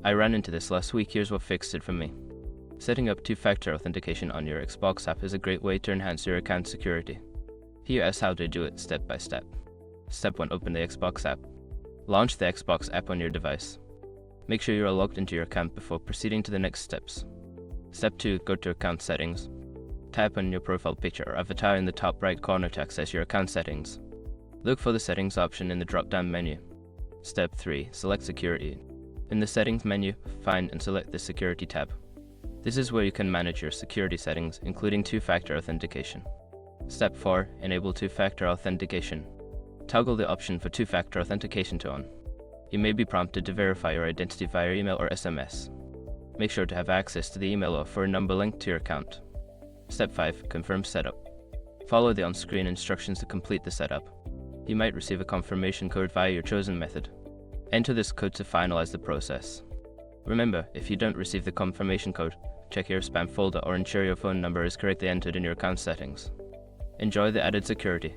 I ran into this last week. Here's what fixed it for me. Setting up two-factor authentication on your Xbox app is a great way to enhance your account security. Here is how to do it step by step. Step 1. Open the Xbox app. Launch the Xbox app on your device. Make sure you are logged into your account before proceeding to the next steps. Step 2. Go to Account Settings. Tap on your profile picture or avatar in the top right corner to access your account settings. Look for the Settings option in the drop-down menu. Step 3. Select Security. In the Settings menu, find and select the Security tab. This is where you can manage your security settings, including two-factor authentication. Step 4. Enable two-factor authentication. Toggle the option for two-factor authentication to on. You may be prompted to verify your identity via email or SMS. Make sure to have access to the email or phone number linked to your account. Step 5. Confirm setup. Follow the on-screen instructions to complete the setup. You might receive a confirmation code via your chosen method. Enter this code to finalize the process. Remember, if you don't receive the confirmation code, check your spam folder or ensure your phone number is correctly entered in your account settings. Enjoy the added security.